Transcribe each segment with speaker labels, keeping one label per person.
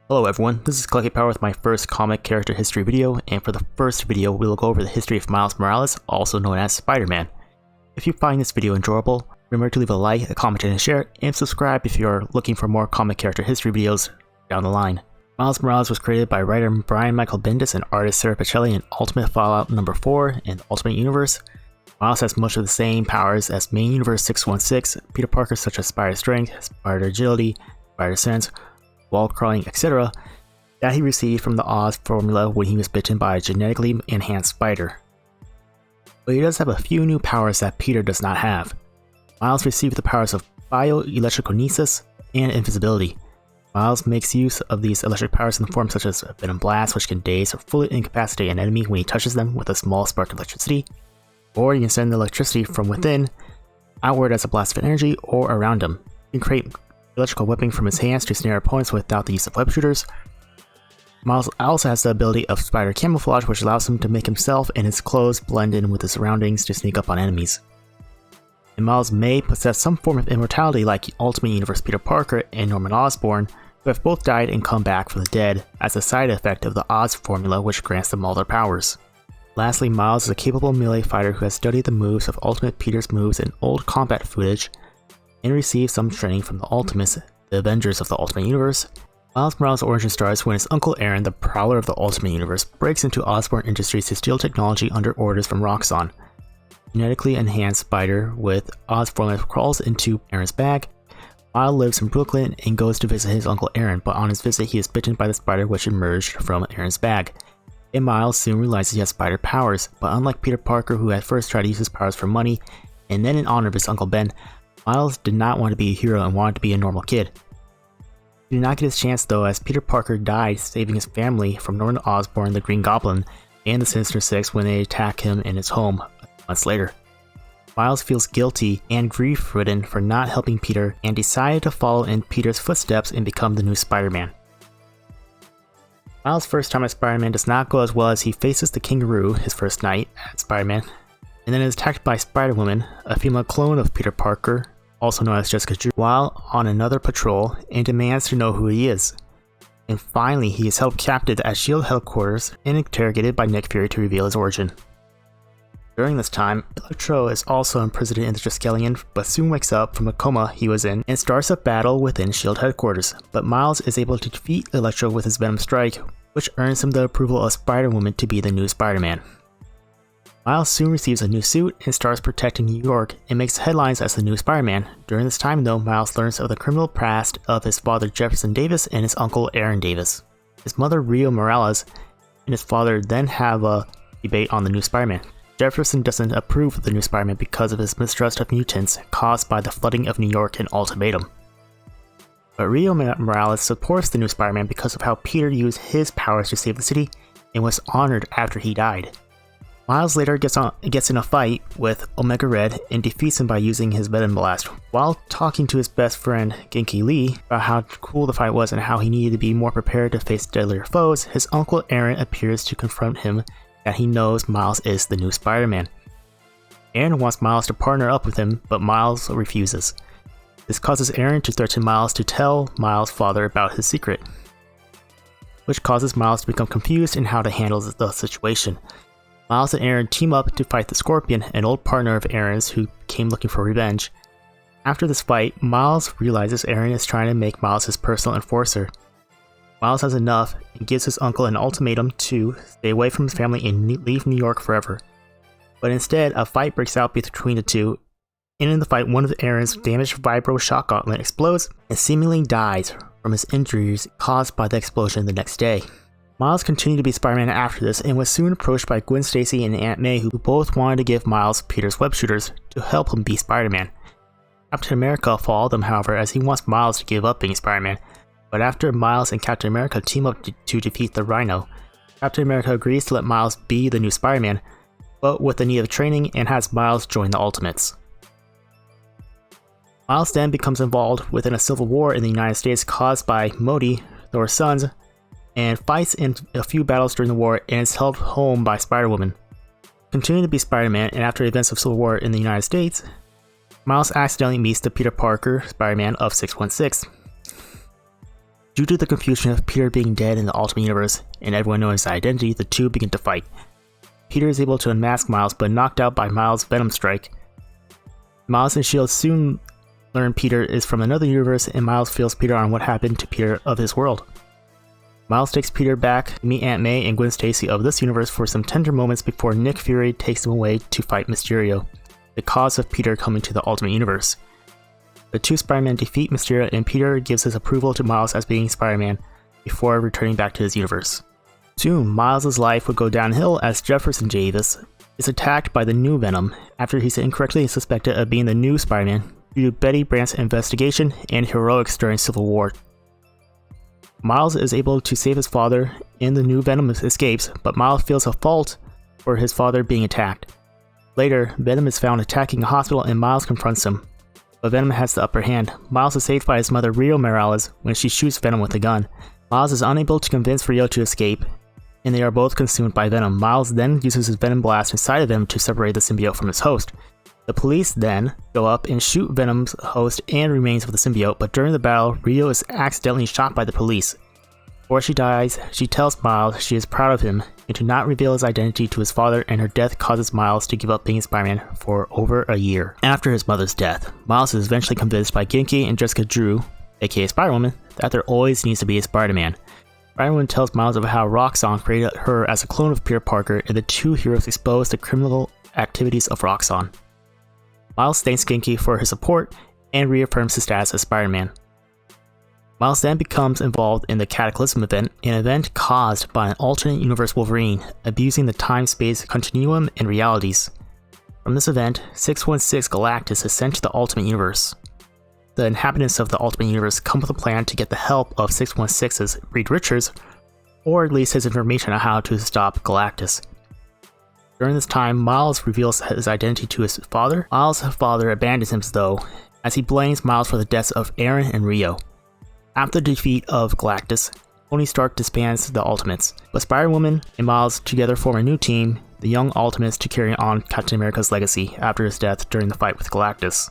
Speaker 1: Hello everyone, this is Collective Power with my first comic character history video, and for the first video we will go over the history of Miles Morales, also known as Spider-Man. If you find this video enjoyable, remember to leave a like, a comment, and a share, and subscribe if you are looking for more comic character history videos down the line. Miles Morales was created by writer Brian Michael Bendis and artist Sarah Pichelli in Ultimate Fallout No. 4 and Ultimate Universe. Miles has much of the same powers as main universe 616, Peter Parker such as Spider Strength, Spider Agility, Spider Sense, wall crawling, etc., that he received from the Oz formula when he was bitten by a genetically enhanced spider. But he does have a few new powers that Peter does not have. Miles received the powers of bioelectrokinesis and invisibility. Miles makes use of these electric powers in forms such as Venom Blast, which can daze or fully incapacitate an enemy when he touches them with a small spark of electricity, or you can send the electricity from within outward as a blast of energy or around him. You can create electrical whipping from his hands to snare opponents without the use of web shooters. Miles also has the ability of spider camouflage, which allows him to make himself and his clothes blend in with the surroundings to sneak up on enemies. And Miles may possess some form of immortality like Ultimate Universe Peter Parker and Norman Osborn, who have both died and come back from the dead as a side effect of the Oz formula, which grants them all their powers. Lastly, Miles is a capable melee fighter who has studied the moves of Ultimate Peter's moves in old combat footage and received some training from the Ultimates, the Avengers of the Ultimate Universe. Miles Morales' origin starts when his uncle Aaron, the Prowler of the Ultimate Universe, breaks into Osborn Industries to steal technology under orders from Roxxon. Genetically enhanced spider with Oz formula crawls into Aaron's bag. Miles lives in Brooklyn and goes to visit his uncle Aaron, but on his visit he is bitten by the spider which emerged from Aaron's bag. And Miles soon realizes he has spider powers, but unlike Peter Parker, who at first tried to use his powers for money and then in honor of his Uncle Ben, Miles did not want to be a hero and wanted to be a normal kid. He did not get his chance though, as Peter Parker died saving his family from Norman Osborn, the Green Goblin, and the Sinister Six when they attack him in his home months later. Miles feels guilty and grief-ridden for not helping Peter and decided to follow in Peter's footsteps and become the new Spider-Man. Miles' first time as Spider-Man does not go as well, as he faces the Kangaroo his first night as Spider-Man, and then is attacked by Spider-Woman, a female clone of Peter Parker, also known as Jessica Drew, while on another patrol, and demands to know who he is. And finally, he is held captive at S.H.I.E.L.D. headquarters and interrogated by Nick Fury to reveal his origin. During this time, Electro is also imprisoned in the Triskelion, but soon wakes up from a coma he was in and starts a battle within S.H.I.E.L.D. headquarters, but Miles is able to defeat Electro with his Venom Strike, which earns him the approval of Spider-Woman to be the new Spider-Man. Miles soon receives a new suit and starts protecting New York and makes headlines as the new Spider-Man. During this time though, Miles learns of the criminal past of his father Jefferson Davis and his uncle Aaron Davis. His mother Rio Morales and his father then have a debate on the new Spider-Man. Jefferson doesn't approve of the new Spider-Man because of his mistrust of mutants caused by the flooding of New York in Ultimatum. But Rio Morales supports the new Spider-Man because of how Peter used his powers to save the city and was honored after he died. Miles later gets in a fight with Omega Red and defeats him by using his Venom Blast. While talking to his best friend Genki Lee about how cool the fight was and how he needed to be more prepared to face deadlier foes, his uncle Aaron appears to confront him that he knows Miles is the new Spider-Man. Aaron wants Miles to partner up with him, but Miles refuses. This causes Aaron to threaten Miles to tell Miles' father about his secret, which causes Miles to become confused in how to handle the situation. Miles and Aaron team up to fight the Scorpion, an old partner of Aaron's who came looking for revenge. After this fight, Miles realizes Aaron is trying to make Miles his personal enforcer. Miles has enough and gives his uncle an ultimatum to stay away from his family and leave New York forever. But instead, a fight breaks out between the two, and in the fight, one of Aaron's damaged vibro shock gauntlet explodes and seemingly dies from his injuries caused by the explosion the next day. Miles continued to be Spider-Man after this and was soon approached by Gwen Stacy and Aunt May, who both wanted to give Miles Peter's web shooters to help him be Spider-Man. Captain America followed them, however, as he wants Miles to give up being Spider-Man, but after Miles and Captain America team up to defeat the Rhino, Captain America agrees to let Miles be the new Spider-Man, but with the need of training, and has Miles join the Ultimates. Miles then becomes involved within a civil war in the United States caused by Modi, Thor's sons, and fights in a few battles during the war and is held home by Spider-Woman. Continuing to be Spider-Man, and after events of Civil War in the United States, Miles accidentally meets the Peter Parker Spider-Man of 616. Due to the confusion of Peter being dead in the Ultimate Universe and everyone knowing his identity, the two begin to fight. Peter is able to unmask Miles but knocked out by Miles' Venom Strike. Miles and S.H.I.E.L.D. soon learn Peter is from another universe, and Miles fills Peter on what happened to Peter of his world. Miles takes Peter back to meet Aunt May and Gwen Stacy of this universe for some tender moments before Nick Fury takes him away to fight Mysterio, the cause of Peter coming to the Ultimate Universe. The two Spider-Men defeat Mysterio, and Peter gives his approval to Miles as being Spider-Man before returning back to his universe. Soon, Miles' life would go downhill as Jefferson Davis is attacked by the new Venom after he's incorrectly suspected of being the new Spider-Man due to Betty Brant's investigation and heroics during Civil War. Miles is able to save his father and the new Venom escapes, but Miles feels a fault for his father being attacked. Later, Venom is found attacking a hospital and Miles confronts him, but Venom has the upper hand. Miles is saved by his mother Rio Morales when she shoots Venom with a gun. Miles is unable to convince Rio to escape, and they are both consumed by Venom. Miles then uses his Venom Blast inside of him to separate the symbiote from its host. The police then go up and shoot Venom's host and remains of the symbiote, but during the battle, Rio is accidentally shot by the police. Before she dies, she tells Miles she is proud of him and to not reveal his identity to his father, and her death causes Miles to give up being Spider-Man for over a year. After his mother's death, Miles is eventually convinced by Genki and Jessica Drew, aka Spider-Woman, that there always needs to be a Spider-Man. Spider-Woman tells Miles about how Roxxon created her as a clone of Peter Parker, and the two heroes expose the criminal activities of Roxxon. Miles thanks Genki for his support and reaffirms his status as Spider-Man. Miles then becomes involved in the Cataclysm event, an event caused by an alternate universe Wolverine abusing the time-space continuum and realities. From this event, 616 Galactus is sent to the Ultimate Universe. The inhabitants of the Ultimate Universe come with a plan to get the help of 616's Reed Richards, or at least his information on how to stop Galactus. During this time, Miles reveals his identity to his father. Miles' father abandons him though, as he blames Miles for the deaths of Aaron and Rio. After the defeat of Galactus, Tony Stark disbands the Ultimates, but Spider-Woman and Miles together form a new team, the Young Ultimates, to carry on Captain America's legacy after his death during the fight with Galactus.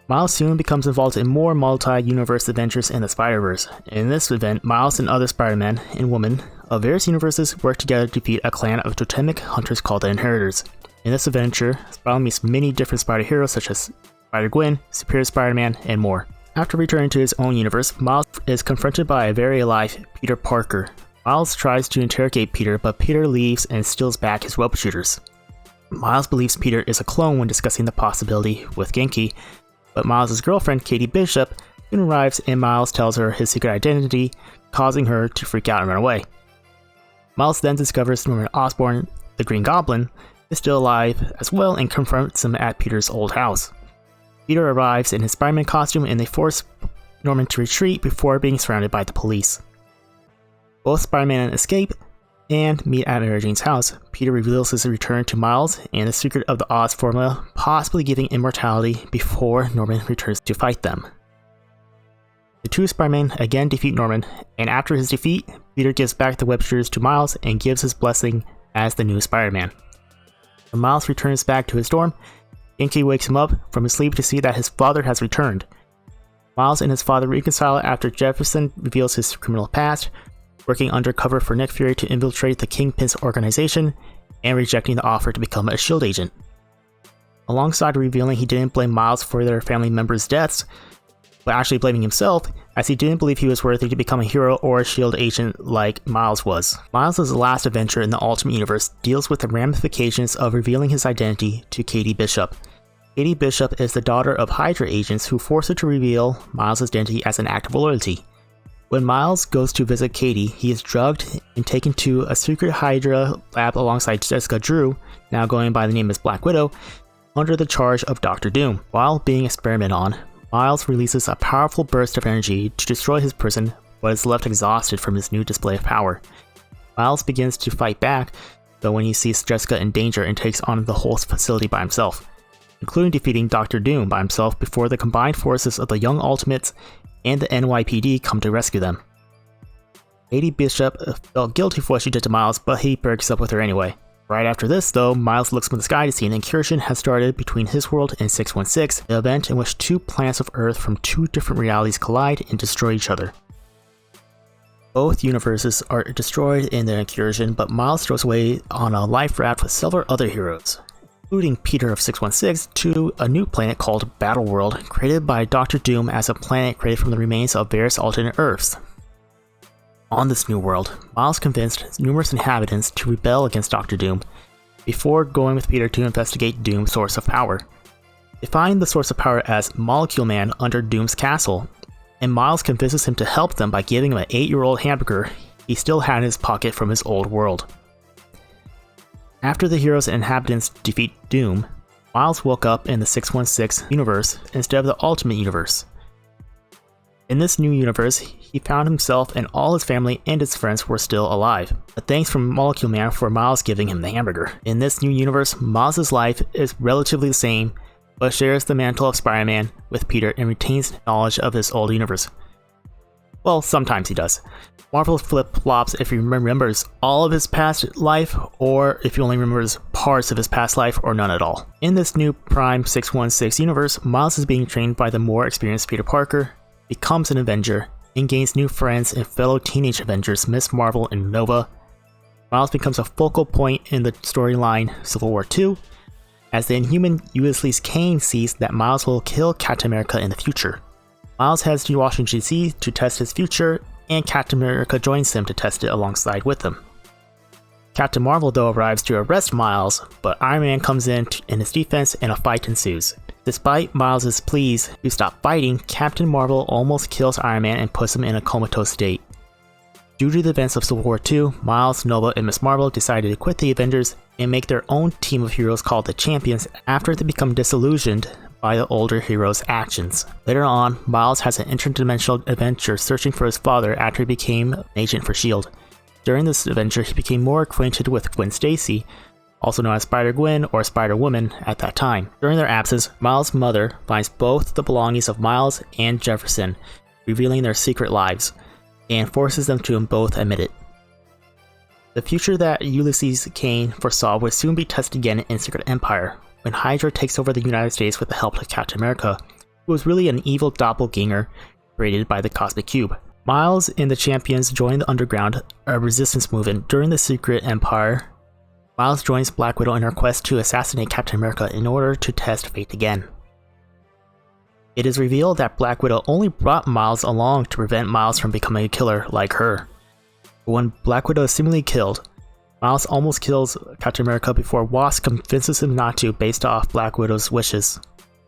Speaker 1: Miles soon becomes involved in more multi-universe adventures in the Spider-Verse. In this event, Miles and other Spider-Men and women of various universes work together to defeat a clan of totemic hunters called the Inheritors. In this adventure, Spider meets many different Spider heroes such as Spider-Gwen, Superior Spider-Man, and more. After returning to his own universe, Miles is confronted by a very alive Peter Parker. Miles tries to interrogate Peter, but Peter leaves and steals back his web shooters. Miles believes Peter is a clone when discussing the possibility with Genki, but Miles' girlfriend, Katie Bishop, soon arrives and Miles tells her his secret identity, causing her to freak out and run away. Miles then discovers Norman Osborn, the Green Goblin, is still alive as well and confronts him at Peter's old house. Peter arrives in his Spider-Man costume and they force Norman to retreat before being surrounded by the police. Both Spider-Man escape and meet at Mary Jane's house. Peter reveals his return to Miles and the secret of the Oz formula, possibly giving immortality before Norman returns to fight them. The two Spider-Men again defeat Norman, and after his defeat, Peter gives back the web shooters to Miles and gives his blessing as the new Spider-Man. When Miles returns back to his dorm, Genki wakes him up from his sleep to see that his father has returned. Miles and his father reconcile after Jefferson reveals his criminal past, working undercover for Nick Fury to infiltrate the Kingpin's organization, and rejecting the offer to become a S.H.I.E.L.D. agent. Alongside revealing he didn't blame Miles for their family members' deaths, but actually blaming himself, as he didn't believe he was worthy to become a hero or a S.H.I.E.L.D. agent like Miles was. Miles' last adventure in the Ultimate Universe deals with the ramifications of revealing his identity to Katie Bishop. Katie Bishop is the daughter of Hydra agents who force her to reveal Miles' identity as an act of loyalty. When Miles goes to visit Katie, he is drugged and taken to a secret Hydra lab alongside Jessica Drew, now going by the name as Black Widow, under the charge of Dr. Doom. While being experimented on, Miles releases a powerful burst of energy to destroy his prison, but is left exhausted from his new display of power. Miles begins to fight back, though when he sees Jessica in danger and takes on the whole facility by himself, including defeating Dr. Doom by himself before the combined forces of the Young Ultimates and the NYPD come to rescue them. Katie Bishop felt guilty for what she did to Miles, but he breaks up with her anyway. Right after this, though, Miles looks from the sky to see an incursion has started between his world and 616, an event in which two planets of Earth from two different realities collide and destroy each other. Both universes are destroyed in the incursion, but Miles throws away on a life raft with several other heroes, including Peter of 616, to a new planet called Battle World, created by Dr. Doom as a planet created from the remains of various alternate Earths. On this new world, Miles convinced numerous inhabitants to rebel against Dr. Doom, before going with Peter to investigate Doom's source of power. They find the source of power as Molecule Man under Doom's castle, and Miles convinces him to help them by giving him an 8-year-old hamburger he still had in his pocket from his old world. After the heroes and inhabitants defeat Doom, Miles woke up in the 616 universe instead of the Ultimate Universe. In this new universe, he found himself and all his family and his friends were still alive. A thanks from Molecule Man for Miles giving him the hamburger. In this new universe, Miles' life is relatively the same, but shares the mantle of Spider-Man with Peter and retains knowledge of his old universe. Well, sometimes he does. Marvel flip-flops if he remembers all of his past life, or if he only remembers parts of his past life, or none at all. In this new Prime 616 universe, Miles is being trained by the more experienced Peter Parker, becomes an Avenger, and gains new friends and fellow teenage Avengers Miss Marvel and Nova. Miles becomes a focal point in the storyline Civil War II, as the Inhuman Ulysses Kane sees that Miles will kill Captain America in the future. Miles heads to Washington DC to test his future, and Captain America joins him to test it alongside with him. Captain Marvel though arrives to arrest Miles, but Iron Man comes in his defense and a fight ensues. Despite Miles' pleas to stop fighting, Captain Marvel almost kills Iron Man and puts him in a comatose state. Due to the events of Civil War II, Miles, Nova, and Miss Marvel decided to quit the Avengers and make their own team of heroes called the Champions after they become disillusioned by the older heroes' actions. Later on, Miles has an interdimensional adventure searching for his father after he became an agent for S.H.I.E.L.D. During this adventure, he became more acquainted with Gwen Stacy, also known as Spider-Gwen or Spider-Woman at that time. During their absence, Miles' mother finds both the belongings of Miles and Jefferson, revealing their secret lives, and forces them to both admit it. The future that Ulysses Kane foresaw would soon be tested again in Secret Empire, when Hydra takes over the United States with the help of Captain America, who was really an evil doppelganger created by the Cosmic Cube. Miles and the Champions join the Underground, a resistance movement. During the Secret Empire, Miles joins Black Widow in her quest to assassinate Captain America in order to test fate again. It is revealed that Black Widow only brought Miles along to prevent Miles from becoming a killer like her. But when Black Widow is seemingly killed, Miles almost kills Captain America before Wasp convinces him not to based off Black Widow's wishes.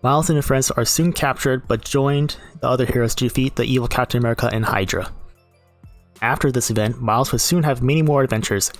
Speaker 1: Miles and his friends are soon captured but joined the other heroes to defeat the evil Captain America and Hydra. After this event, Miles would soon have many more adventures,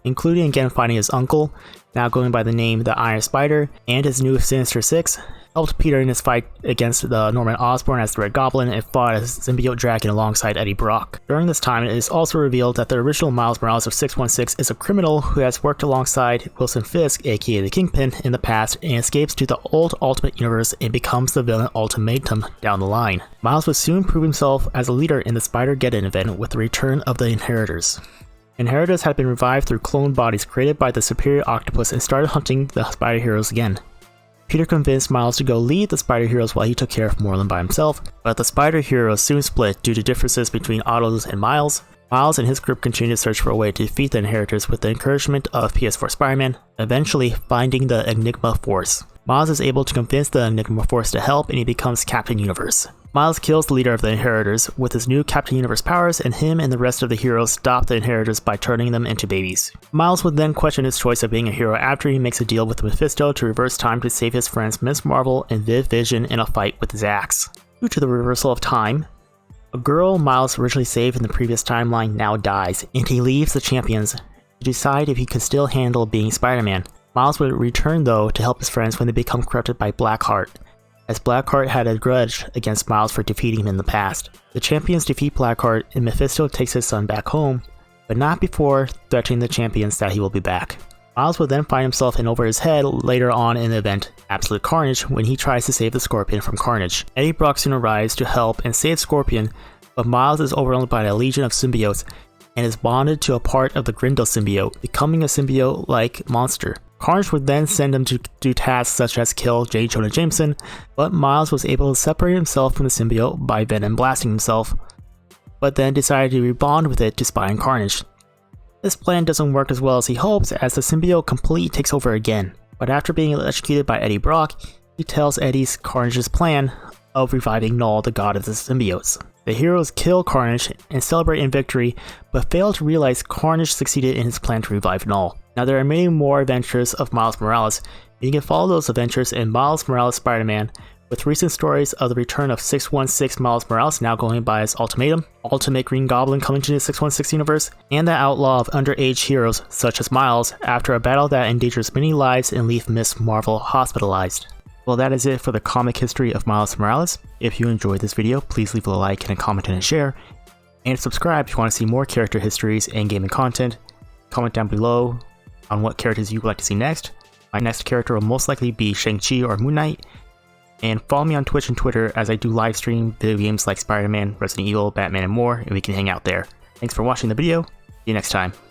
Speaker 1: including again finding his uncle, now going by the name the Iron Spider, and his new Sinister Six, helped Peter in his fight against the Norman Osborn as the Red Goblin, and fought as Symbiote Dragon alongside Eddie Brock. During this time, it is also revealed that the original Miles Morales of 616 is a criminal who has worked alongside Wilson Fisk, aka the Kingpin, in the past, and escapes to the old Ultimate Universe and becomes the villain Ultimatum down the line. Miles would soon prove himself as a leader in the Spider-Geddon event with the return of the Inheritors. Inheritors had been revived through clone bodies created by the Superior Octopus and started hunting the Spider Heroes again. Peter convinced Miles to go lead the Spider Heroes while he took care of Moreland by himself, but the Spider Heroes soon split due to differences between Otto's and Miles. Miles and his group continued to search for a way to defeat the Inheritors with the encouragement of PS4 Spider-Man, eventually finding the Enigma Force. Miles is able to convince the Enigma Force to help and he becomes Captain Universe. Miles kills the leader of the Inheritors with his new Captain Universe powers, and him and the rest of the heroes stop the Inheritors by turning them into babies. Miles would then question his choice of being a hero after he makes a deal with Mephisto to reverse time to save his friends Miss Marvel and Vision in a fight with Zax. Due to the reversal of time, a girl Miles originally saved in the previous timeline now dies, and he leaves the Champions to decide if he could still handle being Spider-Man. Miles would return though to help his friends when they become corrupted by Blackheart, as Blackheart had a grudge against Miles for defeating him in the past. The Champions defeat Blackheart and Mephisto takes his son back home, but not before threatening the Champions that he will be back. Miles will then find himself in over his head later on in the event Absolute Carnage when he tries to save the Scorpion from Carnage. Eddie Brock soon arrives to help and save Scorpion, but Miles is overwhelmed by a legion of symbiotes and is bonded to a part of the Grindel symbiote, becoming a symbiote-like monster. Carnage would then send him to do tasks such as kill J. Jonah Jameson, but Miles was able to separate himself from the symbiote by venom blasting himself, but then decided to rebond with it to spy on Carnage. This plan doesn't work as well as he hopes, as the symbiote completely takes over again, but after being electrocuted by Eddie Brock, he tells Eddie Carnage's plan of reviving Null, the god of the symbiotes. The heroes kill Carnage and celebrate in victory, but fail to realize Carnage succeeded in his plan to revive Null. Now there are many more adventures of Miles Morales, and you can follow those adventures in Miles Morales Spider-Man, with recent stories of the return of 616 Miles Morales, now going by as Ultimatum, Ultimate Green Goblin coming to the 616 universe, and the outlaw of underage heroes such as Miles after a battle that endangers many lives and leaves Miss Marvel hospitalized. Well, that is it for the comic history of Miles Morales. If you enjoyed this video, please leave a like and a comment and a share, and subscribe if you want to see more character histories and gaming content. Comment down below on what characters you would like to see next. My next character will most likely be Shang-Chi or Moon Knight. And follow me on Twitch and Twitter as I do live stream video games like Spider-Man, Resident Evil, Batman, and more, and we can hang out there. Thanks for watching the video. See you next time.